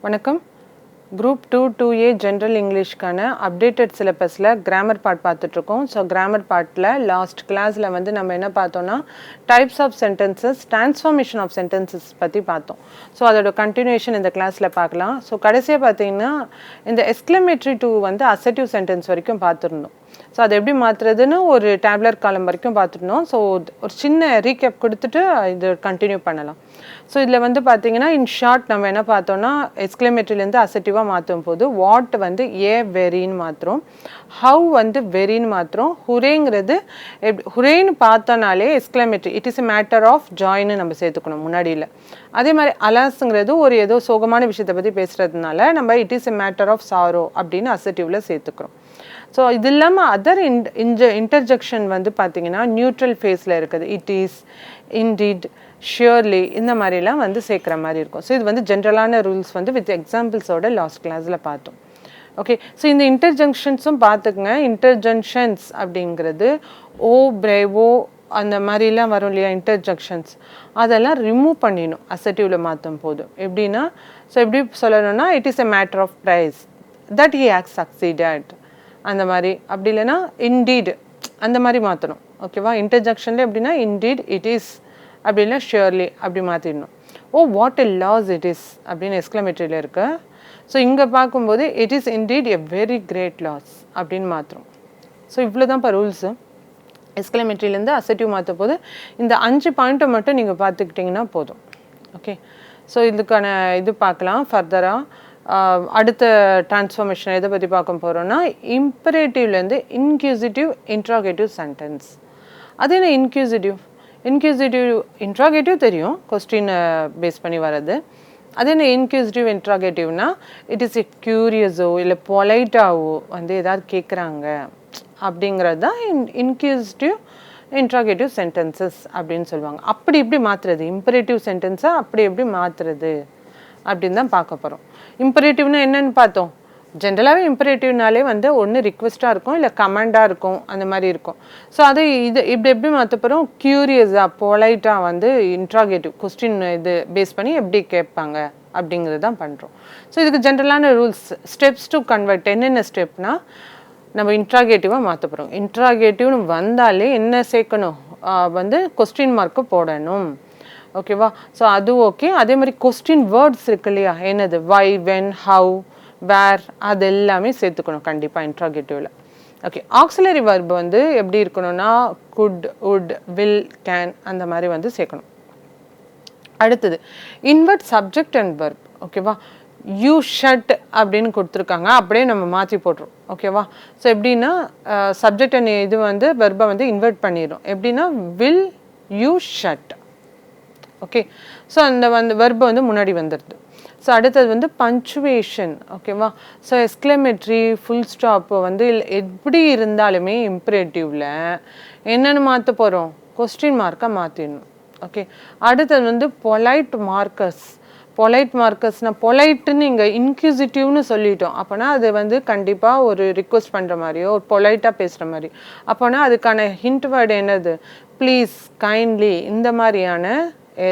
வணக்கம். Group 2 2A General Englishக்கான updated syllabusல grammar part பார்த்துட்டு இருக்கோம். ஸோ grammar partல லாஸ்ட் கிளாஸில் வந்து நம்ம என்ன பார்த்தோம்னா types of sentences transformation of sentences பற்றி பார்த்தோம். ஸோ அதோட கண்டினியூஷன் இந்த கிளாஸில் பார்க்கலாம். ஸோ கடைசியாக பார்த்தீங்கன்னா இந்த எக்ஸ்க்ளமேட்டரி டு வந்து அசர்ட்டிவ் சென்டென்ஸ் வரைக்கும் பார்த்துருந்தோம். ஸோ அதை எப்படி மாற்றுறதுன்னு ஒரு டேப்லர் காலம் வரைக்கும் பார்த்துருந்தோம். ஸோ ஒரு சின்ன ரீகேப் கொடுத்துட்டு இது கண்டினியூ பண்ணலாம். ஸோ இதில் வந்து பார்த்தீங்கன்னா இன் ஷார்ட் நம்ம என்ன பார்த்தோம்னா எக்ஸ்க்ளமேட்டரிலேருந்து அசர்ட்டிவாக மாற்றும் போது வாட் வந்து ஏ வெரின்னு மாற்றுறோம், ஹவ் வந்து வெரின்னு மாற்றுறோம், ஹுரேங்கிறது ஹுரேன்னு பார்த்தோனாலே exclamatory it is a matter of ஜாய்னு நம்ம சேர்த்துக்கணும் முன்னாடியில். அதே மாதிரி அலாஸுங்கிறது ஒரு ஏதோ சோகமான விஷயத்தை பற்றி பேசுகிறதுனால நம்ம it is a matter of sorrow அப்படின்னு அசர்ட்டிவில் சேர்த்துக்கிறோம். ஸோ இது இல்லாமல் அதர் இன்டர்ஜெக்ஷன் வந்து பார்த்தீங்கன்னா நியூட்ரல் ஃபேஸில் இருக்குது. இட் இஸ், இன்டீட், ஷியர்லி இந்த மாதிரிலாம் வந்து சேர்க்குற மாதிரி இருக்கும். ஸோ இது வந்து ஜென்ரலான ரூல்ஸ் வந்து வித் எக்ஸாம்பிள்ஸோட லாஸ்ட் கிளாஸில் பார்த்தோம். ஓகே, ஸோ இந்த இன்டர்ஜங்ஷன்ஸும் பார்த்துக்குங்க. இன்டர்ஜங்ஷன்ஸ் அப்படிங்கிறது ஓ, பிரேவோ அந்த மாதிரிலாம் வரும் இல்லையா இன்டர்ஜங்ஷன்ஸ், அதெல்லாம் ரிமூவ் பண்ணிடணும் அசர்ட்டிவில் மாற்றும் போது. எப்படின்னா ஸோ எப்படி சொல்லணும்னா it is a matter of praise that he has succeeded அந்த மாதிரி, அப்படி இல்லைன்னா இன்டீட் அந்த மாதிரி மாற்றணும். ஓகேவா, இன்டர்ஜெக்ஷனில் எப்படின்னா இன்டீட், இட் இஸ், அப்படி இல்லை ஷியர்லி அப்படி மாற்றிடணும். Oh what a loss it is அப்படின்னு எக்ஸ்க்ளமேட்டரியில் இருக்கு. ஸோ இங்கே பார்க்கும்போது it is indeed a very great loss அப்படின்னு மாற்றுறோம். ஸோ இவ்வளோ தான் இப்போ ரூல்ஸு. எக்ஸ்க்ளமேட்டரியிலேருந்து அசர்ட்டிவ் மாற்ற போது இந்த 5 பாயிண்ட்டை மட்டும் நீங்கள் பார்த்துக்கிட்டிங்கன்னா போதும். ஓகே, ஸோ இதுக்கான இது பார்க்கலாம் ஃபர்தராக. அடுத்த டிரான்ஸ்ஃபார்மேஷன் எதை பற்றி பார்க்க போகிறோன்னா இம்பரேட்டிவ்லேருந்து இன்க்யூசிட்டிவ் இன்ட்ராகேட்டிவ் சென்டென்ஸ். அது என்ன இன்க்யூசிட்டிவ்? இன்ட்ராகேட்டிவ் தெரியும், கொஸ்டினை பேஸ் பண்ணி வர்றது. அது என்ன இன்க்யூசிட்டிவ் இன்ட்ராகேட்டிவ்னா இட் இஸ் எ க்யூரியஸோ இல்லை பொலைட்டாவோ வந்து ஏதாவது கேட்குறாங்க அப்படிங்கிறது தான் இன்க்யூசிட்டிவ் இன்ட்ராகேட்டிவ் சென்டென்சஸ் அப்படின்னு சொல்லுவாங்க. அப்படி எப்படி மாற்றுறது இம்பரேட்டிவ் சென்டென்ஸை, அப்படி எப்படி மாற்றுறது அப்படின்னு தான் பார்க்க போகிறோம். இம்பரேட்டிவ்னா என்னன்னு பார்த்தோம். ஜென்ரலாகவே இம்பரேட்டிவ்னாலே வந்து ஒன்று ரிக்வெஸ்ட்டாக இருக்கும் இல்லை கமாண்டாக இருக்கும் அந்த மாதிரி இருக்கும். ஸோ அது இது இப்படி எப்படி மாற்ற போகிறோம், க்யூரியஸாக பொலைட்டாக வந்து இன்ட்ராகேட்டிவ் கொஸ்டின் இது பேஸ் பண்ணி எப்படி கேட்பாங்க அப்படிங்கிறது தான் பண்ணுறோம். ஸோ இதுக்கு ஜென்ரலான ரூல்ஸ் ஸ்டெப்ஸ் டு கன்வெர்ட் என்னென்ன ஸ்டெப்னா நம்ம இன்ட்ராகேட்டிவாக மாற்ற போகிறோம். இன்ட்ராகேட்டிவ்னு வந்தாலே என்ன சேர்க்கணும், வந்து கொஸ்டின் மார்க்கு போடணும். ஓகேவா, ஸோ அது ஓகே. அதே மாதிரி கொஸ்டின் வேர்ட்ஸ் இருக்கு இல்லையா, என்னது வை, வென், ஹவ், வேர், அது எல்லாமே சேர்த்துக்கணும் கண்டிப்பாக இன்ட்ராகேட்டிவில். ஓகே, ஆக்சிலரி வர்ப் வந்து எப்படி இருக்கணும்னா குட், உட், வில், கேன் அந்த மாதிரி வந்து சேர்க்கணும். அடுத்தது இன்வெர்ட் சப்ஜெக்ட் அண்ட் வர்ப். ஓகேவா, யூ ஷட் அப்படின்னு கொடுத்துருக்காங்க, அப்படியே நம்ம மாற்றி போட்டுரும். ஓகேவா, ஸோ எப்படின்னா சப்ஜெக்ட் அண்ட் இது வந்து வெர்பை வந்து இன்வெர்ட் பண்ணிடும். எப்படின்னா will you shut. Okay, so அந்த வந்து வெர்பை வந்து முன்னாடி வந்துடுது. ஸோ அடுத்தது வந்து பஞ்சுவேஷன். ஓகேவா, ஸோ எக்ஸ்க்ளமேட்ரி ஃபுல் ஸ்டாப்பு வந்து எப்படி இருந்தாலுமே இம்பரேட்டிவில் என்னென்னு மாற்ற போகிறோம், கொஸ்டின் மார்க்காக மாற்றிடணும். ஓகே, அடுத்தது வந்து பொலைட் மார்க்கர்ஸ். பொலைட் மார்க்கர்ஸ்னால் பொலைட்டுன்னு இங்கே இன்க்யூசிட்டிவ்னு சொல்லிட்டோம். அப்போனா அது வந்து கண்டிப்பாக ஒரு ரிக்வெஸ்ட் பண்ணுற மாதிரியோ ஒரு பொலைட்டாக பேசுகிற மாதிரி. அப்போனா அதுக்கான ஹிண்ட் வேர்டு என்னது, ப்ளீஸ், கைண்ட்லி இந்த மாதிரியான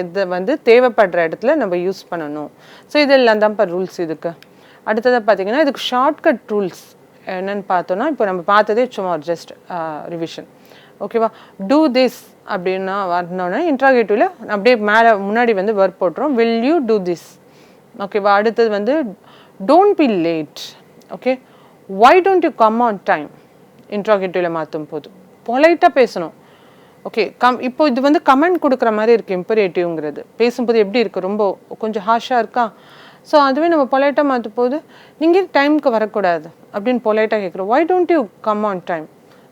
இதை வந்து தேவைப்படுற இடத்துல நம்ம யூஸ் பண்ணணும். ஸோ இதெல்லாம் தான் இப்போ ரூல்ஸ். இதுக்கு அடுத்ததாக பார்த்தீங்கன்னா இதுக்கு ஷார்ட்கட் ரூல்ஸ் என்னென்னு பார்த்தோன்னா இப்போ நம்ம பார்த்ததே சும்மா ஒரு ஜஸ்ட் ரிவிஷன். ஓகேவா, டூ திஸ் அப்படின்னா வரணுன்னா இன்ட்ராகேட்டிவில் அப்படியே மேலே முன்னாடி வந்து ஒர்க் போட்டுரும், வில் யூ டூ திஸ். ஓகேவா, அடுத்தது வந்து don't be late. Okay, why don't you come on time இன்ட்ராகேட்டிவில் மாற்றும் போது பொலைட்டாக பேசணும். ஓகே, இப்போ இது வந்து கமெண்ட் கொடுக்குற மாதிரி இருக்குது இம்பரேட்டிவ்ங்கிறது. பேசும்போது எப்படி இருக்குது, ரொம்ப கொஞ்சம் ஹாஷாக இருக்கா. ஸோ அதுவே நம்ம பொலைட்டாக மாற்றும் போது நீங்கள் டைமுக்கு வரக்கூடாது அப்படின்னு பொலைட்டாக கேட்குறோம், why don't you come on time.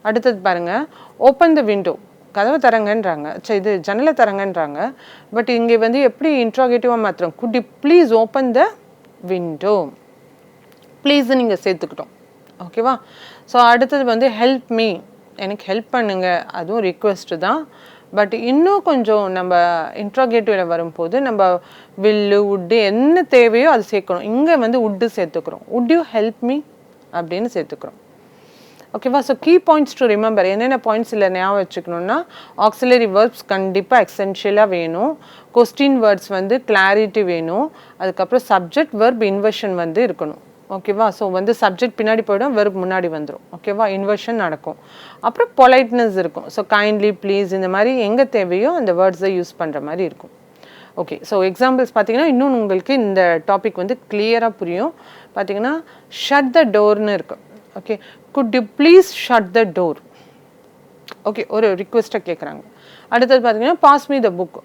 அடுத்தது பாருங்கள், ஓப்பன் த விண்டோ, கதவை தரங்கன்றாங்க, சரி இது ஜன்னலை தரங்கன்றாங்க. பட் இங்கே வந்து எப்படி இன்ட்ராகேட்டிவாக மாற்றுறோம், could you please open the window, please நீங்கள் சேர்த்துக்கிட்டோம். ஓகேவா, ஸோ அடுத்தது வந்து ஹெல்ப் மீ, எனக்கு ஹெல்ப் பண்ணுங்க, அதுவும் ரிக்வெஸ்ட்டு தான். பட் இன்னும் கொஞ்சம் நம்ம இன்ட்ராகேட்டிவில் வரும்போது நம்ம வில்லு, உட்டு என்ன தேவையோ அது சேர்க்கணும். இங்கே வந்து உட்டு சேர்த்துக்கிறோம், உட் யூ ஹெல்ப் மீ அப்படின்னு சேர்த்துக்கிறோம். ஓகேவா? So key points to remember, என்னென்ன பாயிண்ட்ஸ் இல்லை ஞாபகம் வச்சுக்கணும்னா, ஆக்சிலரி வேர்ப்ஸ் கண்டிப்பாக எசென்ஷியலாக வேணும், கொஸ்டின் வேர்ட்ஸ் வந்து கிளாரிட்டி வேணும், அதுக்கப்புறம் சப்ஜெக்ட் வெர்ப் இன்வர்ஷன் வந்து இருக்கணும். ஓகேவா? ஸோ வந்து சப்ஜெக்ட் பின்னாடி போய்டும், வெர்ப் முன்னாடி வந்துடும். ஓகேவா? இன்வர்ஷன் நடக்கும். அப்புறம் பொலைட்னஸ் இருக்கும். ஸோ கைண்ட்லி, ப்ளீஸ், இந்த மாதிரி எங்கே தேவையோ அந்த வேர்ட்ஸை யூஸ் பண்ணுற மாதிரி இருக்கும். ஓகே, ஸோ எக்ஸாம்பிள்ஸ் பார்த்தீங்கன்னா இன்னும் உங்களுக்கு இந்த டாபிக் வந்து கிளியராக புரியும். பார்த்தீங்கன்னா ஷட் த டோர்னு இருக்கு. Okay, could you please shut the door. Okay, ஒரு ரிக்வெஸ்ட்டை கேட்குறாங்க. அடுத்தது பார்த்தீங்கன்னா pass me the book,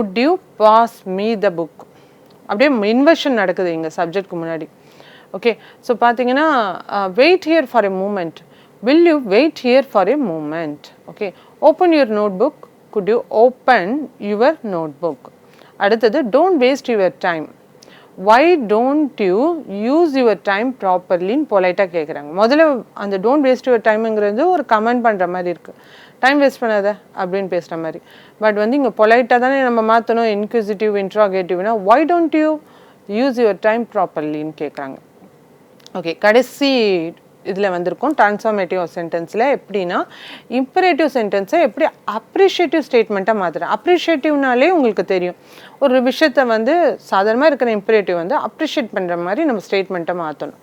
would you pass me the book. அப்படியே இன்வர்ஷன் நடக்குது இங்கே சப்ஜெக்ட்க்கு முன்னாடி. ஓகே, ஸோ பார்த்தீங்கன்னா wait here for a moment, will you wait here for a moment. Okay, open your notebook, could you open your notebook. அடுத்தது don't waste your time, why don't you use your time ப்ராப்பர்லின்னு பொலைட்டாக கேட்குறாங்க. முதல்ல அந்த don't waste your டைமுங்கிறது ஒரு comment பண்ணுற மாதிரி இருக்குது, time waste பண்ணாத அப்படின்னு பேசுகிற மாதிரி. பட் வந்து இங்கே பொலைட்டாக தானே நம்ம மாற்றணும், இன்க்யூசிட்டிவ் இன்ட்ராகேட்டிவ்னா why don't you use your time ப்ராப்பர்லின்னு கேட்குறாங்க. ஓகே, கடைசி இதில் வந்திருக்கும் ட்ரான்ஸ்ஃபார்மேட்டிவ் சென்டென்ஸில் எப்படின்னா இம்பரேட்டிவ் சென்டென்ஸை எப்படி அப்ரிஷியேட்டிவ் ஸ்டேட்மெண்ட்டாக மாற்றுறேன். அப்ரிஷியேட்டிவ்னாலே உங்களுக்கு தெரியும், ஒரு விஷயத்தை வந்து சாதாரணமாக இருக்கிற இம்பரேட்டிவ் வந்து அப்ரிஷியேட் பண்ணுற மாதிரி நம்ம ஸ்டேட்மெண்ட்டை மாற்றணும்.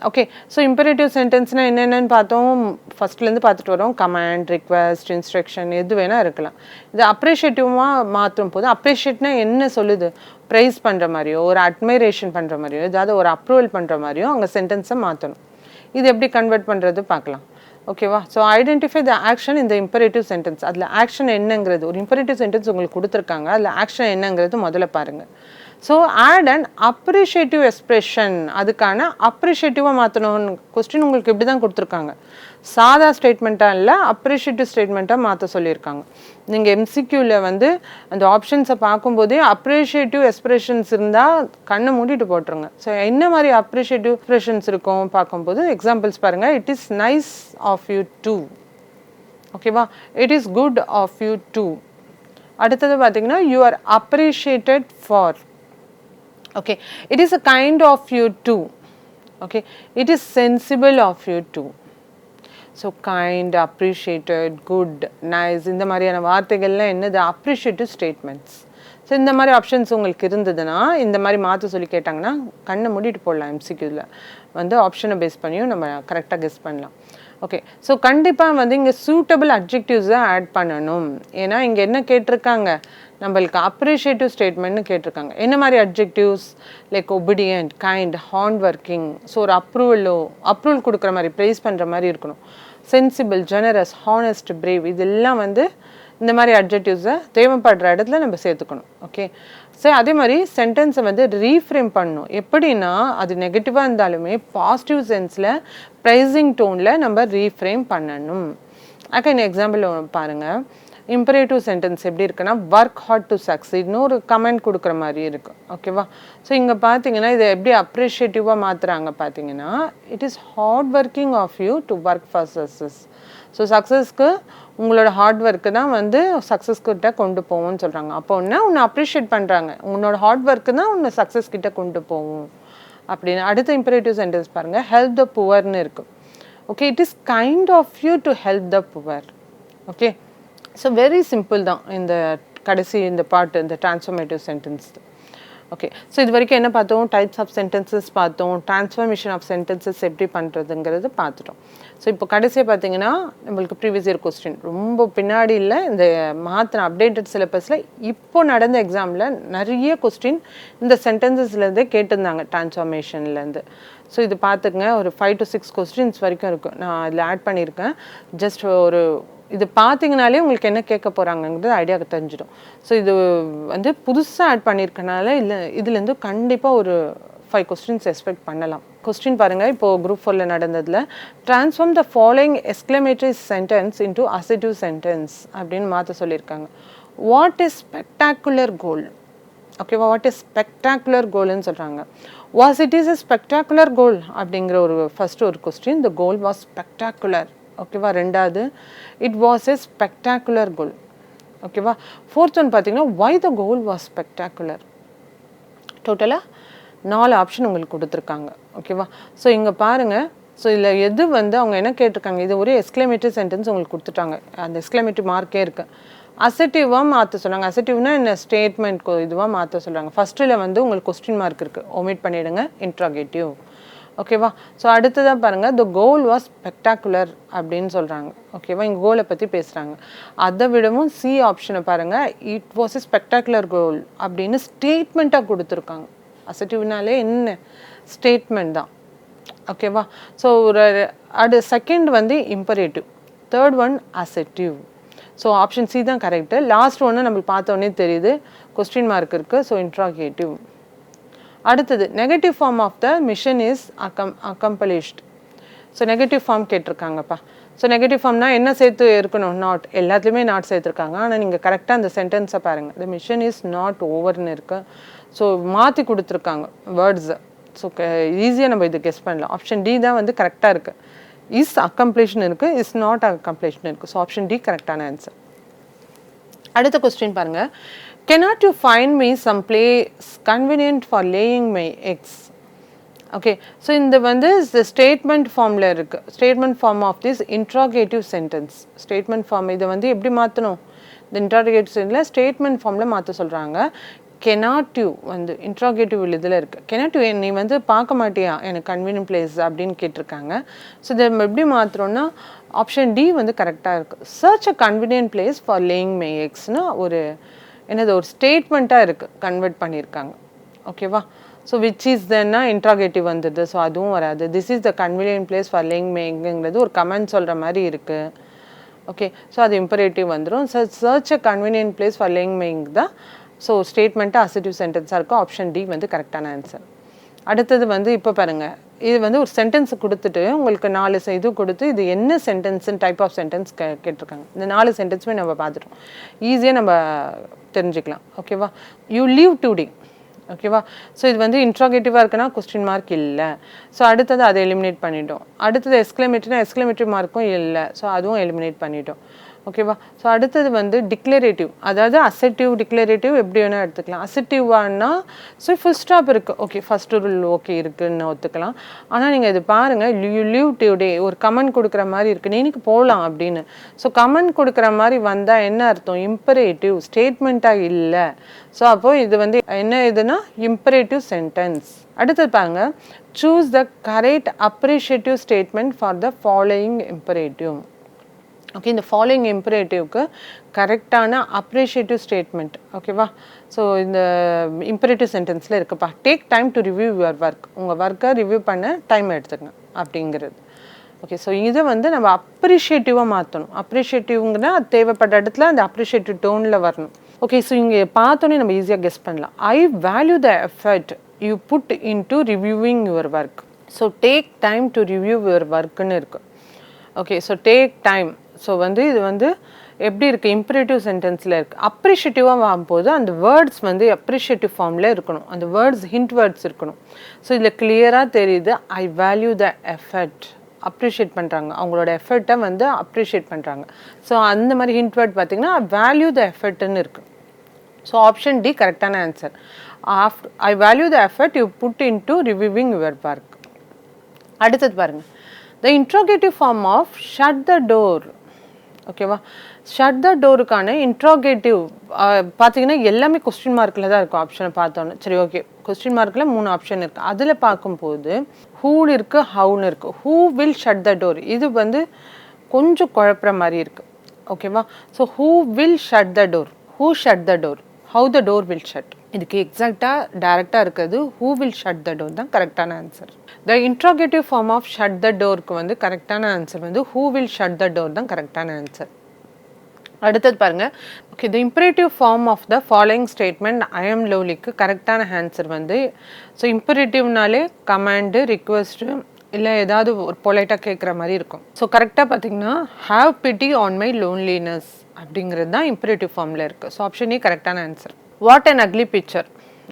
ஓகே, ஸோ இம்பரேட்டிவ் சென்டென்ஸ்னால் என்னென்னு பார்த்தோம், ஃபஸ்ட்லேருந்து பார்த்துட்டு வரோம். கமாண்ட், ரிக்வெஸ்ட், இன்ஸ்ட்ரக்ஷன் எது வேணால் இருக்கலாம். இது அப்ரிஷியேட்டிவாக மாற்றும் போது, அப்ரிஷியேட்னா என்ன சொல்லுது, ப்ரைஸ் பண்ணுற மாதிரியோ, ஒரு அட்மைரேஷன் பண்ணுற மாதிரியோ, ஏதாவது ஒரு அப்ரூவல் பண்ணுற மாதிரியோ அங்கே சென்டென்ஸை மாற்றணும். இது எப்படி கன்வெர்ட் பண்ணுறது பார்க்கலாம். ஓகேவா? ஸோ ஐடென்டிஃபை த ஆக்ஷன் இந்த இம்பரேட்டிவ் சென்டென்ஸ். அதில் ஆக்ஷன் என்னங்கிறது, ஒரு இம்பரேட்டிவ் சென்டென்ஸ் உங்களுக்கு கொடுத்துருக்காங்க, அதில் ஆக்ஷன் என்னங்கிறது முதல்ல பாருங்கள். So add and appreciative expression, அதுக்கான அப்ரிஷியேட்டிவாக மாற்றணும்னு கொஸ்டின் உங்களுக்கு இப்படி தான் கொடுத்துருக்காங்க. சாதா ஸ்டேட்மெண்ட்டாக இல்லை, அப்ரிஷியேட்டிவ் ஸ்டேட்மெண்ட்டாக மாற்ற சொல்லியிருக்காங்க. நீங்கள் எம்சிக்யூவில் வந்து அந்த ஆப்ஷன்ஸை பார்க்கும்போதே அப்ரிஷியேட்டிவ் எக்ஸ்பிரஷன்ஸ் இருந்தால் கண்ணை மூடிட்டு போட்டுருங்க. ஸோ என்ன மாதிரி அப்ரிஷியேட்டிவ் எக்ஸ்பிரஷன்ஸ் இருக்கும் பார்க்கும்போது எக்ஸாம்பிள்ஸ் பாருங்கள். It is nice of you to. ஓகேவா? It is good of you to. அடுத்தது பார்த்தீங்கன்னா you are appreciated for. Okay, it is a kind of you too. Okay, it is sensible of you too. So kind, appreciated, good, nice, இந்த மாதிரியான வார்த்தைகள்லாம் என்னது, appreciative statements. So இந்த மாதிரி options உங்களுக்கு இருந்ததுன்னா, இந்த மாதிரி மாற்ற சொல்லி கேட்டாங்கன்னா கண்ணை மூடிட்டு போடலாம். எம்சிக்யூவில் வந்து ஆப்ஷனை பேஸ் பண்ணியும் நம்ம கரெக்டாக கெஸ் பண்ணலாம். ஓகே, ஸோ கண்டிப்பாக வந்து இங்கே சூட்டபிள் அட்ஜெக்டிவ்ஸை ஆட் பண்ணணும். ஏன்னா இங்கே என்ன கேட்டிருக்காங்க, நம்மளுக்கு அப்ரிஷியேட்டிவ் ஸ்டேட்மெண்ட்னு கேட்டிருக்காங்க. என்ன மாதிரி adjectives, like obedient, kind, hard working. So ஒரு அப்ரூவல் கொடுக்குற மாதிரி, ப்ரைஸ் பண்ணுற மாதிரி இருக்கணும். சென்சிபிள், ஜெனரஸ், ஹானஸ்ட், பிரேவ், இதெல்லாம் வந்து இந்த மாதிரி அட்ஜெக்டிவ்ஸை தேவைப்படுற இடத்துல நம்ம சேர்த்துக்கணும். ஓகே, ஸோ அதே மாதிரி சென்டென்ஸை வந்து ரீஃப்ரேம் பண்ணணும். எப்படின்னா அது நெகட்டிவாக இருந்தாலுமே பாசிட்டிவ் சென்ஸில் ப்ரைஸிங் டோனில் நம்ம ரீஃப்ரேம் பண்ணணும். அக்கா இந்த எக்ஸாம்பிள் பாருங்கள். இம்பரேட்டிவ் சென்டென்ஸ் எப்படி இருக்குன்னா, ஒர்க் ஹார்ட் டு சக்சீட்னு ஒரு கமெண்ட் கொடுக்குற மாதிரி இருக்குது. ஓகேவா? ஸோ இங்கே பார்த்தீங்கன்னா இதை எப்படி அப்ரிஷியேட்டிவாக மாற்றுறாங்க பார்த்தீங்கன்னா, it is hard working of you to work for success. So சக்ஸஸ்க்கு உங்களோட ஹார்ட் ஒர்க்கு தான் வந்து சக்ஸஸ் கிட்ட கொண்டு போகும்னு சொல்கிறாங்க. அப்போ உன்னை அப்ரிஷியேட் பண்ணுறாங்க, உன்னோட ஹார்ட் ஒர்க்கு தான் உன்னை சக்ஸஸ் கிட்ட கொண்டு போகும் அப்படின்னு. அடுத்த இம்பரேட்டிவ் சென்டென்ஸ் பாருங்கள், ஹெல்ப் த புவர்னு இருக்குது. Okay, it is kind of you to help the poor. Okay, so very simple தான் இந்த கடைசி இந்த பார்ட், இந்த ட்ரான்ஸ்ஃபார்மேட்டிவ் சென்டென்ஸ். ஓகே, ஸோ இது வரைக்கும் என்ன பார்த்தோம், டைப்ஸ் ஆஃப் சென்டென்சஸ் பார்த்தோம், ட்ரான்ஸ்ஃபார்மேஷன் ஆஃப் சென்டென்சஸ் எப்படி பண்ணுறதுங்கிறது பார்த்துட்டோம். ஸோ இப்போ கடைசியாக பார்த்தீங்கன்னா நம்மளுக்கு ப்ரீவியஸ் இயர் கொஸ்டின் ரொம்ப பின்னாடி இல்லை, இந்த மாத்திர அப்டேட்டட் சிலபஸில் இப்போ நடந்த எக்ஸாமில் நிறைய கொஸ்டின் இந்த சென்டென்சஸ்லேருந்தே கேட்டிருந்தாங்க, ட்ரான்ஸ்ஃபார்மேஷன்லேருந்து. ஸோ இது பார்த்துக்குங்க, ஒரு 5 to 6 கொஸ்டின்ஸ் வரைக்கும் இருக்கும், நான் அதில் ஆட் பண்ணியிருக்கேன். ஜஸ்ட் ஒரு இது பார்த்தீங்கனாலே உங்களுக்கு என்ன கேட்க போகிறாங்கங்கிறது ஐடியா தெரிஞ்சிடும். ஸோ இது வந்து புதுசாக ஆட் பண்ணியிருக்கனால இல்லை, இதுலேருந்து கண்டிப்பாக ஒரு 5 கொஸ்டின்ஸ் எக்ஸ்பெக்ட் பண்ணலாம். கொஸ்டின் பாருங்கள், இப்போது குரூப் 4ல் நடந்ததில் transform the following exclamatory sentence into assertive sentence அப்படின்னு மாற்ற சொல்லியிருக்காங்க. What is spectacular goal? ஓகேவா, வாட் இஸ் ஸ்பெக்டாகுலர் கோல்னு சொல்கிறாங்க. Was it is a spectacular goal அப்படிங்கிற ஒரு ஃபஸ்ட்டு ஒரு question, the goal was spectacular. ஓகேவா, ரெண்டாவது it was a spectacular goal. ஓகேவா, ஃபோர்த் ஒன் பார்த்தீங்கன்னா why the goal was spectacular. டோட்டலாக 4 ஆப்ஷன் உங்களுக்கு கொடுத்துருக்காங்க. ஓகேவா, ஸோ இங்கே பாருங்கள், ஸோ இதில் எது வந்து அவங்க என்ன கேட்டிருக்காங்க, இது ஒரு எக்ஸ்க்ளமேட்டரி சென்டென்ஸ் உங்களுக்கு கொடுத்துட்டாங்க, அந்த எக்ஸ்க்ளமேட்டரி மார்க்கே இருக்குது. அசட்டிவாக மாற்ற சொல்கிறாங்க. அசட்டிவ்னா என்ன, ஸ்டேட்மெண்ட் இதுவாக மாற்ற சொல்கிறாங்க. ஃபஸ்ட்டில் வந்து உங்களுக்கு கொஸ்டின் மார்க் இருக்குது, ஒமிட் பண்ணிவிடுங்க, இன்ட்ராகேட்டிவ். ஓகேவா. ஸோ அடுத்ததாக பாருங்கள், த கோல் வாஸ் ஸ்பெக்டாகுலர் அப்படின்னு சொல்கிறாங்க. ஓகேவா, இங்கே கோலை பற்றி பேசுகிறாங்க. அதை விடவும் சி ஆப்ஷனை பாருங்கள், இட் வாஸ் எ ஸ்பெக்டாகுலர் கோல் அப்படின்னு ஸ்டேட்மெண்ட்டாக கொடுத்துருக்காங்க. அசட்டிவ்னாலே என்ன, ஸ்டேட்மெண்ட் தான். ஓகேவா. ஸோ ஒரு செகண்ட் வந்து imperative, third one assertive. So option C தான் கரெக்டு. லாஸ்ட் ஒன்று நம்மளுக்கு பார்த்தோன்னே தெரியுது, கொஸ்டின் மார்க் இருக்குது, ஸோ இன்ட்ராகேட்டிவ். அடுத்தது negative form of the mission is accomplished. So negative form கேட்டிருக்காங்கப்பா. ஸோ நெகட்டிவ் ஃபார்ம்னா என்ன சேர்த்து இருக்கணும், நாட். எல்லாத்துலேயுமே நாட் சேர்த்துருக்காங்க. ஆனால் நீங்கள் கரெக்டாக அந்த சென்டென்ஸை பாருங்கள், த மிஷன் இஸ் நாட் ஓவர்னு இருக்கு. ஸோ மாற்றி கொடுத்துருக்காங்க வேர்ட்ஸை. ஸோ ஈஸியாக நம்ம இது கெஸ் பண்ணலாம். ஆப்ஷன் டி தான் வந்து கரெக்டாக இருக்குது. இஸ் அக்கம்ப்ளிஷ்னு இருக்குது, இஸ் நாட் அக்கம்ப்ளிஷ்னு இருக்குது. ஸோ ஆப்ஷன் டி கரெக்டான ஆன்சர். அடுத்த கொஸ்டின் பாருங்கள், cannot you find me some place convenient for laying my eggs? Okay. So இந்த வந்து ஸ்டேட்மெண்ட் ஃபார்மில் இருக்குது. Statement form of this interrogative sentence. Statement form இதை வந்து எப்படி மாற்றணும், இந்த இன்ட்ராகேட்டிவ் சென்டென்ஸில் ஸ்டேட்மெண்ட் ஃபார்மில் மாற்ற சொல்கிறாங்க. cannot you வந்து இன்ட்ராகேட்டிவ் இதில் இருக்குது. cannot you நீ வந்து பார்க்க மாட்டியா எனக்கு கன்வீனியன்ட் பிளேஸ் அப்படின்னு கேட்டிருக்காங்க. ஸோ இதை நம்ம எப்படி மாற்றுறோன்னா ஆப்ஷன் டி வந்து கரெக்டாக இருக்குது. Search a convenient place for laying my எக்ஸ்னு ஒரு என்னது ஒரு ஸ்டேட்மெண்ட்டாக இருக்குது, கன்வெர்ட் பண்ணியிருக்காங்க. ஓகேவா. ஸோ விச் இஸ் தென்னா இன்ட்ராகேட்டிவ் வந்துடுது, ஸோ அதுவும் வராது. This is the convenient place for laying my எக்ங்கிறது ஒரு கமெண்ட் சொல்கிற மாதிரி இருக்குது. ஓகே. ஸோ அது இம்பரேட்டிவ் வந்துடும். Search a convenient place for laying my egg தான். ஸோ ஸ்டேட்மெண்ட்டாக அசட்டிவ் சென்டென்ஸாக இருக்கும். ஆப்ஷன் டி வந்து கரெக்டான ஆன்சர். அடுத்தது வந்து இப்போ பாருங்கள், இது வந்து ஒரு சென்டென்ஸ் கொடுத்துட்டு உங்களுக்கு 4 இது கொடுத்து இது என்ன சென்டென்ஸுன்னு டைப் ஆஃப் சென்டென்ஸ் கேட்டிருக்காங்க. இந்த 4 சென்டென்ஸுமே நம்ம பார்த்துட்டோம், ஈஸியாக நம்ம தெரிஞ்சுக்கலாம். ஓகேவா. You leave today. ஓகேவா. ஸோ இது வந்து இன்ட்ராகேட்டிவாக இருக்குன்னா கொஸ்டின் மார்க் இல்லை. ஸோ அடுத்தது அதை எலிமினேட் பண்ணிட்டோம். அடுத்தது எக்ஸ்க்ளமேட்டரினா எக்ஸ்க்ளமேட்டரி மார்க்கும் இல்லை, ஸோ அதுவும் எலிமினேட் பண்ணிட்டோம். ஓகேவா. ஸோ அடுத்தது வந்து டிக்ளரேட்டிவ், அதாவது அசட்டிவ் டிக்ளரேட்டிவ் எப்படி வேணால் எடுத்துக்கலாம். அசட்டிவானா ஸோ ஃபுல் ஸ்டாப் இருக்குது, ஓகே ஃபஸ்ட் ரூல் ஓகே இருக்குதுன்னு ஒத்துக்கலாம். ஆனால் நீங்கள் இது பாருங்கள், யூ லீவ் டுடே ஒரு கமெண்ட் கொடுக்குற மாதிரி இருக்குது, நீ இன்னைக்கு போகலாம் அப்படின்னு. ஸோ கமெண்ட் கொடுக்குற மாதிரி வந்தால் என்ன அர்த்தம், இம்பரேட்டிவ், ஸ்டேட்மெண்ட்டாக இல்லை. ஸோ அப்போது இது வந்து என்ன இதுனா இம்பரேட்டிவ் சென்டென்ஸ். அடுத்தது பாருங்க, choose the correct appreciative statement for the following imperative. Okay, இந்த ஃபாலோயிங் இம்பரேட்டிவ்க்கு கரெக்டான அப்ரிஷியேட்டிவ் ஸ்டேட்மெண்ட். ஓகேவா. ஸோ இந்த இம்பரேட்டிவ் சென்டென்ஸில் இருக்குப்பா, take time to review your work, உங்கள் ஒர்க்கை ரிவ்யூ பண்ண டைம் எடுத்துக்கங்க அப்படிங்கிறது. ஓகே. ஸோ இதை வந்து நம்ம அப்ரிஷியேட்டிவாக மாற்றணும். அப்ரிஷியேட்டிவ்ங்கன்னா அது தேவைப்பட்ட இடத்துல அந்த அப்ரிஷியேட்டிவ் டோனில் வரணும். ஓகே. ஸோ இங்கே பார்த்தோன்னே நம்ம ஈஸியாக கெஸ் பண்ணலாம். I value the effort you put in to reviewing your work. So take time to review your ஒர்க்குன்னு இருக்குது. Okay. So take time. So வந்து இது வந்து எப்படி இருக்குது, இம்பரேட்டிவ் சென்டென்ஸில் இருக்குது. அப்ரிஷியேட்டிவாக வாங்கும்போது அந்த வேர்ட்ஸ் வந்து அப்ரிஷியேட்டிவ் ஃபார்மில் இருக்கணும், அந்த வேர்ட்ஸ் ஹிண்ட் வேர்ட்ஸ் இருக்கணும். ஸோ இதில் கிளியராக தெரியுது, I value the effort, appreciate பண்ணுறாங்க, அவங்களோட எஃபர்ட்டை வந்து அப்ரிஷியேட் பண்ணுறாங்க. ஸோ அந்த மாதிரி ஹிண்ட் வேர்ட் பார்த்திங்கன்னா வேல்யூ த எஃபர்ட்னு இருக்குது. ஸோ ஆப்ஷன் டி கரெக்டான answer. I value the effort you put in to reviewing your work. அடுத்தது பாருங்கள், the interrogative form of shut the door. ஓகேவா. ஷட் த டோருக்கான இன்ட்ரோகேட்டிவ் பார்த்தீங்கன்னா எல்லாமே கொஸ்டின் மார்க்கில் தான் இருக்கும். ஆப்ஷனை பார்த்தோன்னு சரி ஓகே, கொஸ்டின் மார்க்கில் 3 ஆப்ஷன் இருக்குது. அதில் பார்க்கும்போது ஹூன்னு இருக்குது, ஹவுன்னு இருக்குது. Who will shut the door இது வந்து கொஞ்சம் குழப்புற மாதிரி இருக்குது. ஓகேவா. So who will shut the door, who shut the door, how the door will shut, இதுக்கு எக்ஸாக்டாக டேரெக்டாக இருக்கிறது who will shut the door தான் கரெக்டான answer. The interrogative form of shut the டோருக்கு வந்து கரெக்டான ஆன்சர் வந்து who will shut the door தான் கரெக்டான ஆன்சர். அடுத்தது பாருங்கள், okay, the imperative form of the following statement I am லவ்லிக்கு கரெக்டான ஆன்சர் வந்து, ஸோ இம்பரேட்டிவ்னாலே கமாண்டு, ரிக்வெஸ்ட்டு இல்லை ஏதாவது ஒரு பொலைட்டாக கேட்குற மாதிரி இருக்கும். ஸோ கரெக்டாக பார்த்தீங்கன்னா have PT on my loneliness அப்படிங்கிறது தான் இம்பரேட்டிவ் ஃபார்மில் இருக்குது. ஸோ ஆப்ஷன் ஏ கரெக்டான answer. What an ugly picture.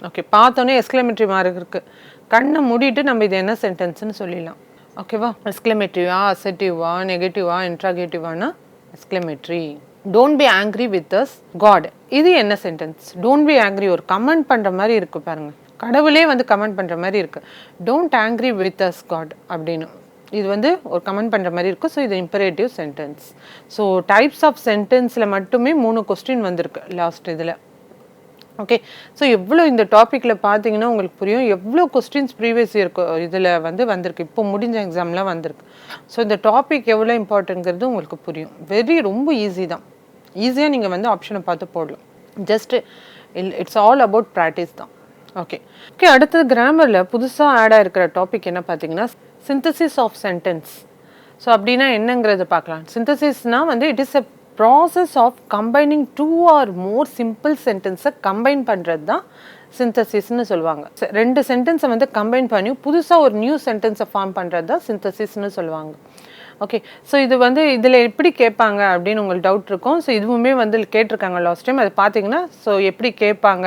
Okay, பார்த்தோன்னே எக்ஸ்க்ளமேட்டரி மார்க் இருக்குது, கண்ணை மூடிட்டு நம்ம இது என்ன சென்டென்ஸ்னு சொல்லிடலாம். ஓகேவா. எக்ஸ்க்ளமேட்டரிவா, அசட்டிவா, நெகட்டிவா, இன்ட்ராகேட்டிவானா exclamatory. Don't be angry with us God, இது என்ன சென்டென்ஸ். டோன்ட் பி ஆங்க்ரி ஒரு கமெண்ட் பண்ணுற மாதிரி இருக்குது பாருங்கள், கடவுளே வந்து கமெண்ட் பண்ணுற மாதிரி இருக்குது. Don't angry with us God அப்படின்னு இது வந்து ஒரு கமெண்ட் பண்ணுற மாதிரி இருக்கும். ஸோ இது imperative sentence. So types of சென்டென்ஸில் மட்டுமே 3 கொஸ்டின் வந்திருக்கு லாஸ்ட் இதில். ஓகே, ஸோ எவ்வளோ இந்த டாப்பிக்கில் பார்த்தீங்கன்னா உங்களுக்கு புரியும் எவ்வளோ கொஸ்டின்ஸ் ப்ரீவியஸ் இயர் இதில் வந்து வந்திருக்கு, இப்போ முடிஞ்ச எக்ஸாம்லாம் வந்திருக்கு. ஸோ இந்த டாபிக் எவ்வளோ இம்பார்ட்டன்ட்ங்கிறது உங்களுக்கு புரியும். ரொம்ப ஈஸி தான். ஈஸியாக நீங்கள் வந்து ஆப்ஷனை பார்த்து போடலாம். Just it's all about practice தான். ஓகே, அடுத்தது கிராமரில் புதுசாக ஆட் ஆகிருக்கிற டாபிக் என்ன பார்த்தீங்கன்னா சிந்தசிஸ் ஆஃப் சென்டென்ஸ். ஸோ அப்படின்னா என்னங்கிறத பார்க்கலாம். சிந்தசிஸ்னால் வந்து it is a process of combining 2 or more simple சென்டென்ஸை கம்பைன் பண்ணுறது தான் சிந்தசிஸ்ன்னு சொல்லுவாங்க. 2 சென்டென்ஸை வந்து கம்பைன் பண்ணி புதுசாக ஒரு நியூ சென்டென்ஸை ஃபார்ம் பண்ணுறது தான் சிந்தசிஸ்ன்னு சொல்லுவாங்க. ஓகே, ஸோ இது வந்து இதில் எப்படி கேட்பாங்க அப்படின்னு உங்களுக்கு டவுட் இருக்கும். ஸோ இதுவுமே வந்து கேட்டிருக்காங்க லாஸ்ட் டைம். அது பார்த்தீங்கன்னா ஸோ எப்படி கேட்பாங்க,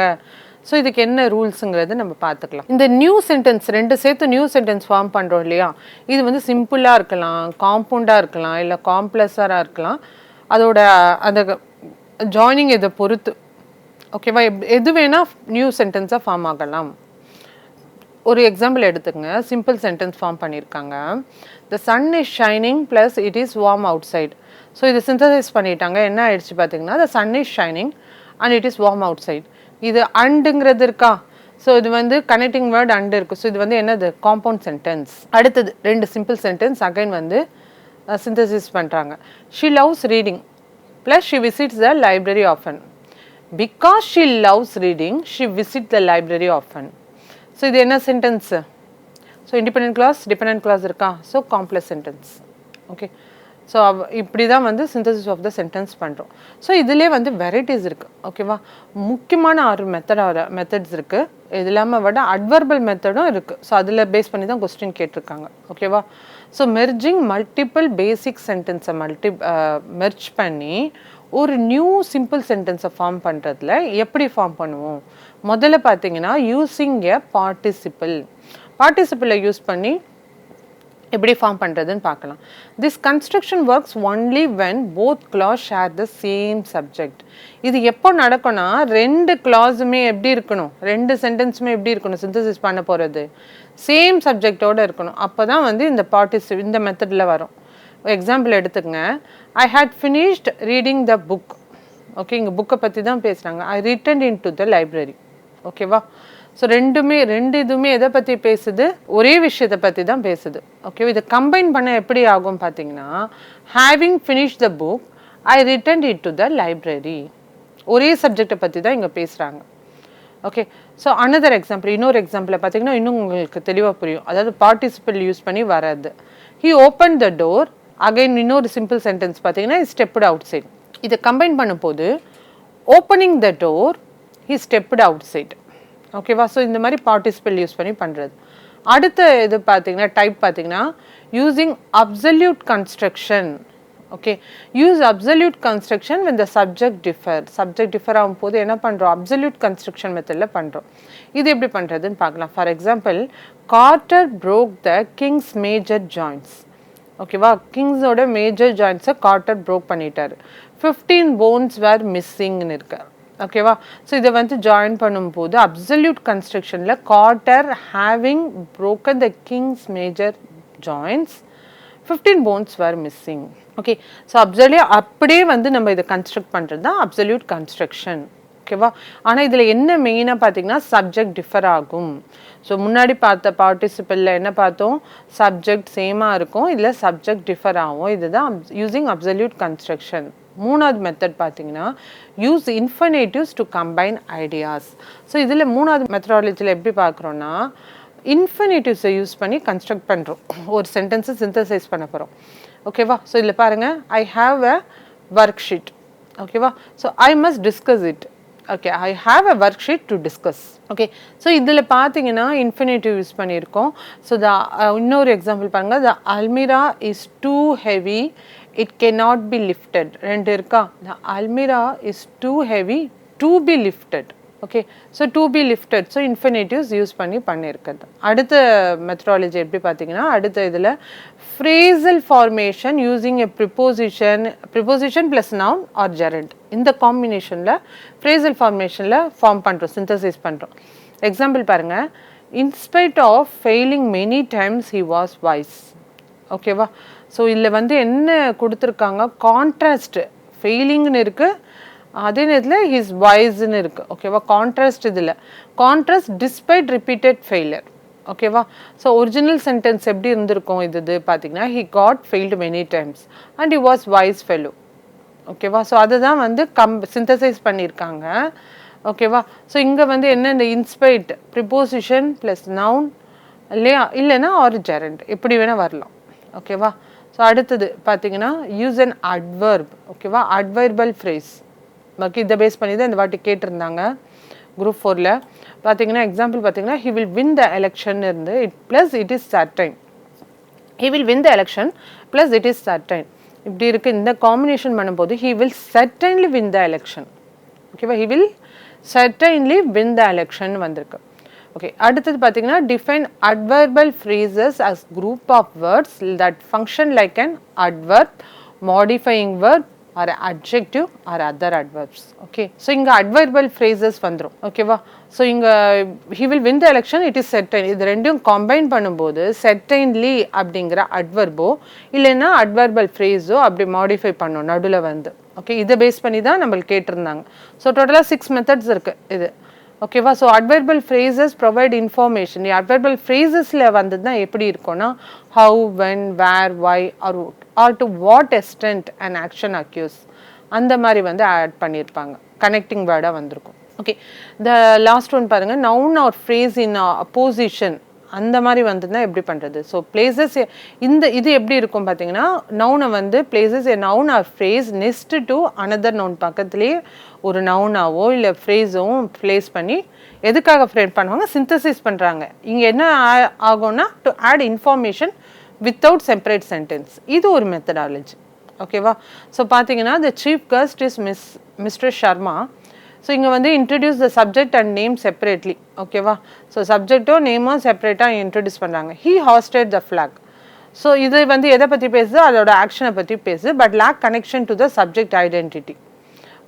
ஸோ இதுக்கு என்ன ரூல்ஸுங்கிறது நம்ம பார்த்துக்கலாம். இந்த நியூ சென்டென்ஸ் 2 சேர்த்து நியூ சென்டென்ஸ் ஃபார்ம் பண்ணுறோம் இல்லையா, இது வந்து சிம்பிளாக இருக்கலாம், காம்பவுண்டாக இருக்கலாம், இல்லை காம்ப்ளெக்ஸாக இருக்கலாம். அதோட அந்த ஜாயினிங் இதை பொறுத்து ஓகேவா எது வேணால் நியூ சென்டென்ஸாக ஃபார்ம் ஆகலாம். ஒரு எக்ஸாம்பிள் எடுத்துக்கங்க. சிம்பிள் சென்டென்ஸ் ஃபார்ம் பண்ணியிருக்காங்க. The sun is shining plus it is warm outside. So இது சிந்தசைஸ் பண்ணிட்டாங்க. என்ன ஆயிடுச்சு பார்த்தீங்கன்னா the sun is shining and it is warm outside. இது அண்டுங்கிறது இருக்கா, ஸோ இது வந்து கனெக்டிங் வேர்ட் அண்டு இருக்குது. ஸோ இது வந்து என்னது காம்பவுண்ட் சென்டென்ஸ். அடுத்தது 2 சிம்பிள் சென்டென்ஸ் அகைன் வந்து சிந்தசிஸ் பண்ணுறாங்க. She loves reading plus she visits the library often. Because she loves reading she visit the library often. So இது என்ன sentence? So independent clause dependent clause இருக்கா, so complex sentence. Okay, so இப்படி தான் வந்து synthesis of the sentence பண்ணுறோம். So இதிலே வந்து varieties இருக்குது. ஓகேவா, முக்கியமான 6 மெத்தட்ஸ் இருக்குது. இது இல்லாமல் விட அட்வர்பல் மெத்தடும் இருக்குது. ஸோ அதில் பேஸ் பண்ணி தான் கொஸ்டின் கேட்டிருக்காங்க. ஓகேவா, ஸோ மெர்ஜிங் மல்டிபிள் பேசிக் சென்டென்ஸை மெர்ஜ் பண்ணி ஒரு நியூ சிம்பிள் சென்டென்ஸை ஃபார்ம் பண்ணுறதுல எப்படி ஃபார்ம் பண்ணுவோம்? முதல்ல பார்த்தீங்கன்னா யூஸிங் எ பார்ட்டிசிபிளை யூஸ் பண்ணி எப்படி ஃபார்ம் பண்ணுறதுன்னு பார்க்கலாம். This construction works only when both clause share the same subject. இது எப்போ நடக்கும்னா 2 கிளாஸுமே எப்படி இருக்கணும், 2 சென்டென்ஸுமே எப்படி இருக்கணும், சிந்தசிஸ் பண்ண போகிறது சேம் சப்ஜெக்டோடு இருக்கணும். அப்போ தான் வந்து இந்த மெத்தடில் வரும். எக்ஸாம்பிள் எடுத்துக்கங்க. I had finished reading the book. Okay, இங்கே புக்கை பற்றி தான் பேசுகிறாங்க. I return in to the library. ஓகேவா, ஸோ 2 இதுவுமே எதை பற்றி பேசுது, ஒரே விஷயத்தை பற்றி தான் பேசுது. ஓகே, இதை கம்பைன் பண்ண எப்படி ஆகும் பார்த்தீங்கன்னா having finish the book I return it to the library. ஒரே சப்ஜெக்டை பற்றி தான் இங்கே பேசுகிறாங்க. ஓகே, ஸோ இன்னொரு எக்ஸாம்பிளை பார்த்தீங்கன்னா இன்னும் உங்களுக்கு தெளிவாக புரியும். அதாவது பார்ட்டிசிபிள் யூஸ் பண்ணி வராது. He open the door. Again இன்னொரு சிம்பிள் சென்டென்ஸ் பார்த்தீங்கன்னா ஸ்டெப்டு அவுட் சைட். இதை கம்பைன் பண்ணும்போது opening the door he stepped outside. ஓகேவா, ஸோ இந்த மாதிரி பார்ட்டிசிபிள் யூஸ் பண்ணி பண்ணுறது. அடுத்த இது பார்த்தீங்கன்னா டைப் பார்த்தீங்கன்னா using absolute construction. Okay, use absolute construction when the subject differ ஆகும்போது என்ன பண்ணுறோம், அப்சல்யூட் கன்ஸ்ட்ரக்ஷன் மெத்தடில் பண்ணுறோம். இது எப்படி பண்ணுறதுன்னு பார்க்கலாம். For example, Carter broke the king's major joints. ஓகேவா, கிங்ஸோட மேஜர் ஜாயின்ஸை கார்ட்டர் ப்ரோக் பண்ணிட்டாரு. 15 bones were missingன்னு இருக்கு. ஓகேவா, ஸோ இதை வந்து ஜாயின் பண்ணும்போது அப்சல்யூட் கன்ஸ்ட்ரக்ஷனில் Carter having broken the king's major joints 15 bones were missing. Okay, so அப்படியே வந்து நம்ம இதை கன்ஸ்ட்ரக்ட் பண்ணுறது தான் அப்சல்யூட் கன்ஸ்ட்ரக்ஷன். ஓகேவா, ஆனால் இதில் என்ன மெயினாக பார்த்தீங்கன்னா சப்ஜெக்ட் டிஃபர் ஆகும். ஸோ முன்னாடி பார்த்த பார்ட்டிசிபிளில் என்ன பார்த்தோம், சப்ஜெக்ட் சேமாக இருக்கும், இதில் சப்ஜெக்ட் டிஃபர் ஆகும். இதுதான் யூஸிங் அப்சல்யூட் கன்ஸ்ட்ரக்ஷன். மூணாவது மெத்தட் பார்த்தீங்கன்னா use infinitives to combine ideas. So இதில் மூணாவது மெத்தடாலஜியில் எப்படி பார்க்குறோன்னா இன்ஃபினிட்டிவ்ஸை யூஸ் பண்ணி கன்ஸ்ட்ரக்ட் பண்ணுறோம், ஒரு சென்டென்ஸை சிந்தசைஸ் பண்ண போகிறோம். ஓகேவா, ஸோ இதில் பாருங்கள், I have a worksheet. ஓகேவா, so I must discuss it. Okay, I have a worksheet to discuss. Okay, so இதில் பார்த்தீங்கன்னா இன்ஃபினிட்டிவ் யூஸ் பண்ணியிருக்கோம். ஸோ இன்னொரு எக்ஸாம்பிள் பாருங்கள், த அல்மிரா is too heavy it cannot be lifted. 2 இருக்கா, the almirah is too heavy to be lifted. Okay, so to be lifted, so infinitives use பண்ணியிருக்கிறது. அடுத்த methodology எப்படி பார்த்தீங்கன்னா அடுத்த இதில் phrasal formation using a preposition plus noun or gerund. இந்த காம்பினேஷனில் phrasal ஃபார்மேஷனில் ஃபார்ம் பண்ணுறோம், சிந்தசைஸ் பண்ணுறோம். எக்ஸாம்பிள் பாருங்கள், in spite of failing many times he was wise. ஓகேவா? ஸோ இதில் வந்து என்ன கொடுத்துருக்காங்க, கான்ட்ராஸ்ட் ஃபெயிலிங்னு இருக்குது, அதே நேரத்தில் ஹிஸ் வாய்ஸ்ன்னு இருக்குது. ஓகேவா? கான்ட்ராஸ்ட் இதில் கான்ட்ராஸ்ட் டிஸ்பைட் ரிப்பீட்டட் ஃபெயிலியர். ஓகேவா? ஸோ ஒரிஜினல் சென்டென்ஸ் எப்படி இருந்திருக்கும் இது பார்த்தீங்கன்னா, he got failed many times and he was wise fellow. ஓகேவா? ஸோ அதுதான் வந்து சிந்தசைஸ் பண்ணியிருக்காங்க. ஓகேவா? ஸோ இங்கே வந்து என்ன, இந்த இன்ஸ்பைட் ப்ரிப்போசிஷன் ப்ளஸ் நவுன் இல்லையா, இல்லைன்னா ஆர் ஜெரண்ட் எப்படி வேணால் வரலாம். ஓகேவா? ஸோ அடுத்தது பார்த்தீங்கன்னா யூஸ் அன் அட்வர்ப். ஓகேவா? அட்வர்பல் ஃப்ரேஸ். ஓகே, இதை பேஸ் பண்ணி தான் இந்த வாட்டி கேட்டிருந்தாங்க குரூப் 4ல். பார்த்தீங்கன்னா எக்ஸாம்பிள் பார்த்தீங்கன்னா he will win the election இருந்து plus it is certain. He will win the election plus it is certain இப்படி இருக்குது. இந்த காம்பினேஷன் பண்ணும்போது he will certainly win the election. ஓகேவா? He will certainly win the election வந்திருக்கு. Okay, அடுத்தது பார்த்தீங்கன்னா define adverbial phrases as group of words that function like an adverb, modifying verb or adjective or other adverbs. Okay, so இங்கே adverbial phrases வந்துடும். ஓகேவா? So இங்கே he will win the election it is certain, இது ரெண்டும் combine பண்ணும்போது செர்டைன்லி அப்படிங்கிற அட்வர்போ இல்லைன்னா அட்வர்பல் ஃப்ரேஸோ அப்படி மாடிஃபை பண்ணும் நடுவில் வந்து. ஓகே, இதை பேஸ் பண்ணி தான் நம்மளுக்கு கேட்டிருந்தாங்க. ஸோ டோட்டலாக 6 மெத்தட்ஸ் இருக்குது இது. ஓகேவா? So adverbial phrases provide information. Adverbial ஃப்ரேசஸில் வந்து தான் எப்படி இருக்கும்னா how, when, where, why or to what extent and action occurs அந்த மாதிரி வந்து ஆட் பண்ணியிருப்பாங்க. கனெக்டிங் வேர்டாக வந்திருக்கும். ஓகே, த லாஸ்ட் ஒன் பாருங்கள், noun or phrase in apposition அந்த மாதிரி வந்துன்னா எப்படி பண்ணுறது. ஸோ பிளேசஸ் இது எப்படி இருக்கும் பார்த்தீங்கன்னா, நவுனை வந்து places a noun or phrase next to another noun பக்கத்துலேயே ஒரு நவுனாவோ இல்லை ஃப்ரேஸும் ப்ளேஸ் பண்ணி எதுக்காக ஃப்ரேம் பண்ணுவாங்க, சிந்தசிஸ் பண்ணுறாங்க. இங்கே என்ன ஆகும்னா to add information without separate sentence. இது ஒரு மெத்தடாலஜி. ஓகேவா? ஸோ பார்த்தீங்கன்னா the chief guest is mister Sharma. So இங்கே வந்து introduce the subject and name separately. ஓகேவா? ஸோ சப்ஜெக்டோ நேமோ செப்பரேட்டாக இன்ட்ரடியூஸ் பண்ணுறாங்க. He hoisted the flag. So இது வந்து எதை பற்றி பேசுது, அதோட ஆக்ஷனை பற்றி பேசுது, but lack connection to the subject identity.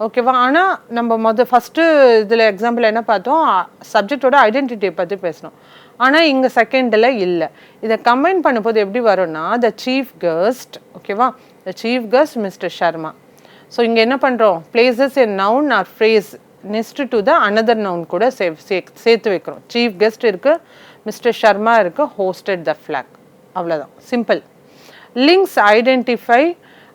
ஓகேவா? ஆனால் நம்ம ஃபஸ்ட்டு இதில் எக்ஸாம்பிள் என்ன பார்த்தோம், சப்ஜெக்டோட ஐடென்டிட்டியை பற்றி பேசணும். ஆனால் இங்கே செகண்டில் இல்லை. இதை கம்பைன் பண்ணும்போது எப்படி வரும்னா த சீஃப் கெஸ்ட். ஓகேவா? The chief guest mister Sharma. So இங்கே என்ன பண்ணுறோம், places a noun or phrase next to the another noun கூட சேர்த்து வைக்கிறோம். சீஃப் கெஸ்ட் இருக்குது, மிஸ்டர் ஷர்மா இருக்குது, ஹோஸ்டட் த ஃப்ளாக். அவ்வளோதான், simple. Links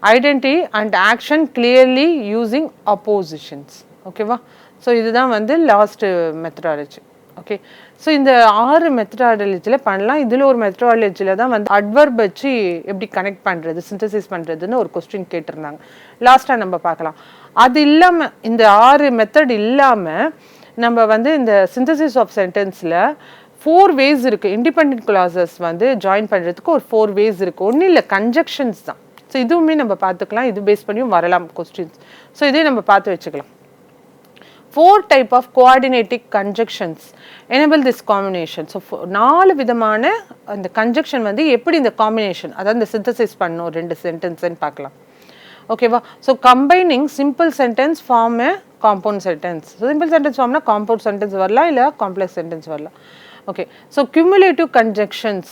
identity and action clearly using appositions. ஓகேவா? ஸோ இதுதான் வந்து லாஸ்ட்டு மெத்தடாலஜி. ஓகே, ஸோ இந்த 6 மெத்தடாலஜியில் பண்ணலாம். இதில் ஒரு மெத்தடாலஜியில் தான் வந்து அட்வர்ப் வச்சு எப்படி கனெக்ட் பண்ணுறது, சிந்தசிஸ் பண்ணுறதுன்னு ஒரு கொஸ்டின் கேட்டிருந்தாங்க. லாஸ்ட்டாக நம்ம பார்க்கலாம். அது இல்லாமல் இந்த 6 மெத்தட் இல்லாமல் நம்ம வந்து இந்த சிந்தசிஸ் ஆஃப் சென்டென்ஸில் 4 வேஸ் இருக்குது. இண்டிபெண்ட் கிளாஸஸ் வந்து ஜாயின் பண்ணுறதுக்கு ஒரு 4 வேஸ் இருக்குது. ஒன்றும் இல்லை, கன்ஜெக்ஷன்ஸ் தான். ஸோ இதுவுமே நம்ம பார்த்துக்கலாம், இது பேஸ் பண்ணியும் வரலாம் கொஸ்டின்ஸ். ஸோ இதே நம்ம பார்த்து வச்சுக்கலாம். 4 type of coordinating conjunctions enable this combination. So 4 விதமான அந்த கன்ஜெக்ஷன் வந்து எப்படி இந்த காம்பினேஷன், அதாவது இந்த சிந்தசிஸ் பண்ணணும் 2 சென்டென்ஸ்ன்னு பார்க்கலாம். ஓகேவா? So combining simple sentence form a compound sentence. So simple sentence ஃபார்ம்னா காம்பவுண்ட் சென்டென்ஸ் வரலாம், இல்லை காம்ப்ளெக்ஸ் சென்டென்ஸ் வரலாம். Okay, so cumulative conjunctions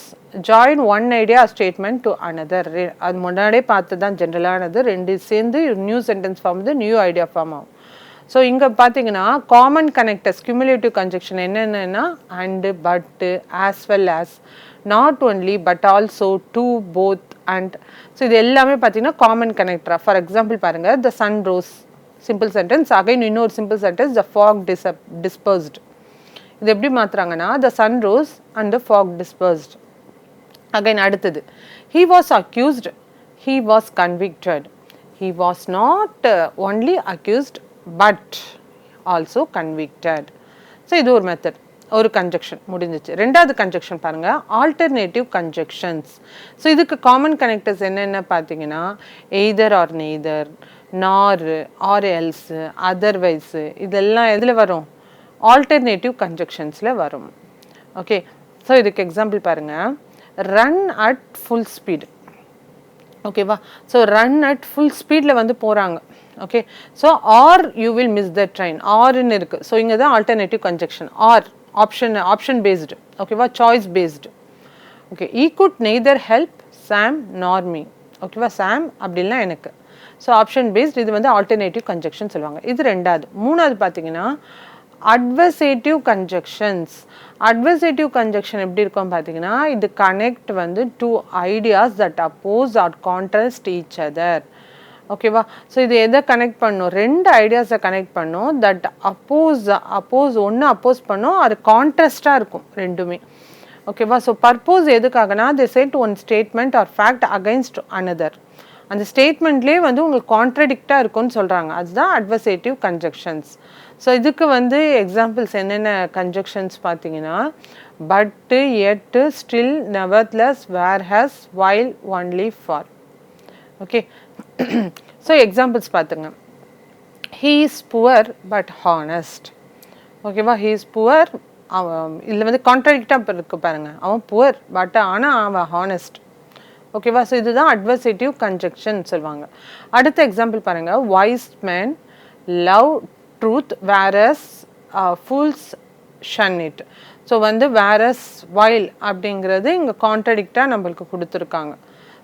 join one idea or statement to another. அது முன்னாடியே பார்த்து தான் ஜென்ரலானது, 2 சேர்ந்து நியூ சென்டென்ஸ் ஃபார்ம் வந்து நியூ ஐடியா ஃபார்ம் ஆகும். ஸோ இங்கே பார்த்தீங்கன்னா காமன் கனெக்டர்ஸ் cumulative conjunction என்னென்னா and, but, as well as, not only but also, too, both, and. So இது எல்லாமே பார்த்தீங்கன்னா காமன் கனெக்டரா. ஃபார் எக்ஸாம்பிள் பாருங்கள், the sun rose simple sentence, again இன்னொரு simple sentence the fog dispersed. இது எப்படி மாற்றுறாங்கன்னா the sun rose and the fog dispersed. Again அடுத்தது he was accused, he was convicted, he was not only accused but also convicted. So இது ஒரு method, ஒரு conjunction முடிஞ்சிச்சு. ரெண்டாவது கன்ஜெக்ஷன் பாருங்கள், ஆல்டர்னேட்டிவ் கன்ஜெக்ஷன்ஸ். ஸோ இதுக்கு காமன் கனெக்டர்ஸ் என்னென்ன பார்த்தீங்கன்னா either or neither, nor or else, otherwise, இதெல்லாம் எதில் வரும், ஆல்டர்னேட்டிவ் கன்ஜெக்ஷன்ஸில் வரும். ஓகே, ஸோ இதுக்கு எக்ஸாம்பிள் பாருங்கள், ரன் அட் ஃபுல் ஸ்பீடு. ஓகேவா? ஸோ ரன் அட் ஃபுல் ஸ்பீடில் வந்து போகிறாங்க. Okay, so or you will miss the train, ஆர்ன்னு இருக்குது. ஸோ இங்கே தான் alternative conjunction. Or option based. ஓகேவா? Choice based. Okay, he could neither help Sam nor me. ஓகேவா, சாம் அப்படின்னா எனக்கு. ஸோ ஆப்ஷன் பேஸ்ட் இது வந்து ஆல்டர்னேட்டிவ் கன்ஜெக்ஷன் சொல்லுவாங்க. இது ரெண்டாவது. மூணாவது பார்த்தீங்கன்னா அட்வர்சேட்டிவ் கன்ஜெக்ஷன்ஸ். அட்வர்சேட்டிவ் கன்ஜெக்ஷன் எப்படி இருக்கும் பார்த்தீங்கன்னா, இது கனெக்ட் வந்து two ideas that oppose or contrast each other. ஓகேவா, ஸோ இது எதை கனெக்ட் பண்ணும், ரெண்டு ஐடியாஸை கனெக்ட் பண்ணும். தட் அப்போஸ் ஒன்று அப்போஸ் பண்ணும், அது கான்ட்ராஸ்டாக இருக்கும் ரெண்டுமே. ஓகேவா, ஸோ பர்போஸ் எதுக்காகனா they set one statement or fact against another. அந்த ஸ்டேட்மெண்ட்லேயே வந்து உங்களுக்கு கான்ட்ரடிக்டாக இருக்கும்னு சொல்கிறாங்க. அதுதான் அட்வர்சேட்டிவ் கன்ஜெக்ஷன்ஸ். ஸோ இதுக்கு வந்து எக்ஸாம்பிள்ஸ் என்னென்ன கன்ஜெக்ஷன்ஸ் பார்த்தீங்கன்னா, but, yet, still, nevertheless, whereas, while, only, for. Okay, so examples பார்த்துங்க. He is poor but honest. ஓகேவா, ஹீ இஸ் புவர், அவன் இதில் வந்து கான்ட்ராடிக்டாக இருக்கு பாருங்கள். அவன் புவர் பட் ஆனால் அவன் ஹானஸ்ட். ஓகேவா, ஸோ இதுதான் அட்வர்சேட்டிவ் கன்ஜெக்ஷன் சொல்லுவாங்க. அடுத்த எக்ஸாம்பிள் பாருங்கள். Wise man love truth whereas fools shun it. So வந்து வேரஸ் வைல் அப்படிங்கிறது இங்கே கான்ட்ராடிக்டாக நம்மளுக்கு கொடுத்துருக்காங்க.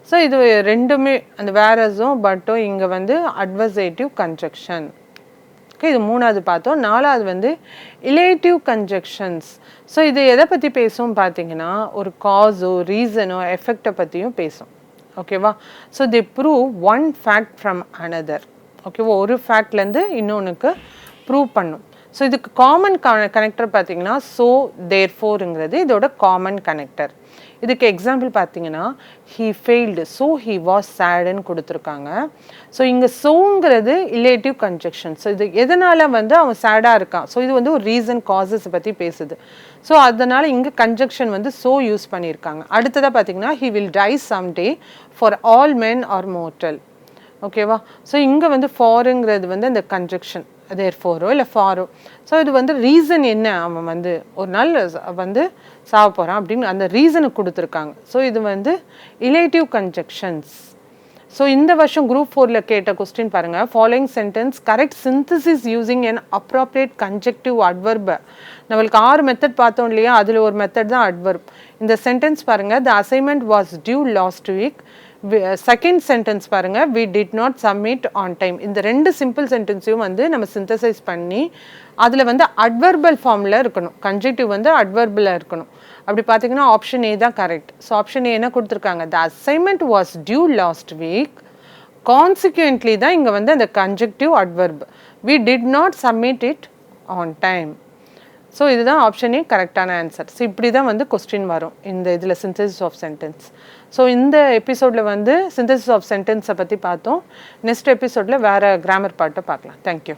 ஸோ இது ரெண்டுமே அந்த வேரஸும் பட்டும் இங்கே வந்து அட்வர்சேட்டிவ் கன்ஜெக்ஷன். ஓகே, இது மூணாவது பார்த்தோம். நாலாவது வந்து இலேட்டிவ் கன்ஜெக்ஷன்ஸ். ஸோ இது எதை பற்றி பேசும் பார்த்தீங்கன்னா, ஒரு காஸோ ரீசனோ எஃபெக்டை பற்றியும் பேசும். ஓகேவா, so they prove one fact from another. ஓகேவா, ஒரு ஃபேக்ட்லேருந்து இன்னொன்றுக்கு ப்ரூவ் பண்ணும். ஸோ இதுக்கு காமன் கனெக்டர் பார்த்தீங்கன்னா ஸோ தேர்ஃபோருங்கிறது இதோட காமன் கனெக்டர். இதுக்கு எக்ஸாம்பிள் பார்த்தீங்கன்னா, he failed so he was சேடுன்னு கொடுத்துருக்காங்க. ஸோ இங்கே ஸோங்கிறது இலேட்டிவ் கன்ஜெக்ஷன். ஸோ இது எதனால் வந்து அவன் சேடாக இருக்கான், ஸோ இது வந்து ஒரு ரீசன் காசஸ் பற்றி பேசுது. ஸோ அதனால் இங்கே கன்ஜெக்ஷன் வந்து ஸோ யூஸ் பண்ணியிருக்காங்க. அடுத்ததாக பார்த்தீங்கன்னா, he will die some day for all men are mortal. ஓகேவா, ஸோ இங்கே வந்து ஃபாருங்கிறது வந்து அந்த கன்ஜெக்ஷன் தேர்ஃபோரோ இல்லை ஃபாரோ. ஸோ இது வந்து ரீசன் என்ன, அவன் வந்து ஒரு நாள் வந்து சாவ போகிறான் அப்படின்னு அந்த ரீசனை கொடுத்துருக்காங்க. ஸோ இது வந்து இலேட்டிவ் கன்ஜெக்ஷன்ஸ். ஸோ இந்த வருஷம் குரூப் 4ல் கேட்ட கொஸ்டின் பாருங்கள். Following sentence correct synthesis using an appropriate connective adverb. நம்மளுக்கு 6 மெத்தட் பார்த்தோம் இல்லையா, அதில் ஒரு மெத்தட் தான் அட்வர்ப். இந்த சென்டென்ஸ் பாருங்கள். The assignment was due last week. Second sentence பாருங்க, we did not submit on time. இந்த ரெண்டு சிம்பிள் சென்டென்ஸையும் வந்து நம்ம சிந்தசைஸ் பண்ணி அதில் வந்து அட்வர்பல் ஃபார்மில் இருக்கணும். கன்ஜெக்டிவ் வந்து அட்வர்பில் இருக்கணும். அப்படி பார்த்தீங்கன்னா ஆப்ஷன் ஏ தான் கரெக்ட். ஸோ ஆப்ஷன் ஏ என்ன கொடுத்துருக்காங்க, the assignment was due last week, consequently தான் இங்கே வந்து அந்த conjunctive adverb, we did not submit it on time. So இதுதான் ஆப்ஷனே கரெக்டான ஆன்சர். ஸோ இப்படி தான் வந்து கொஸ்டின் வரும் இந்த இதில் சிந்தசிஸ் ஆஃப் சென்டென்ஸ். ஸோ இந்த எபிசோடில் வந்து சிந்தசிஸ் ஆஃப் சென்டென்ஸை பற்றி பார்த்தோம். நெக்ஸ்ட் எபிசோடில் வேறு கிராமர் பார்ட்டை பார்க்கலாம். தேங்க்யூ.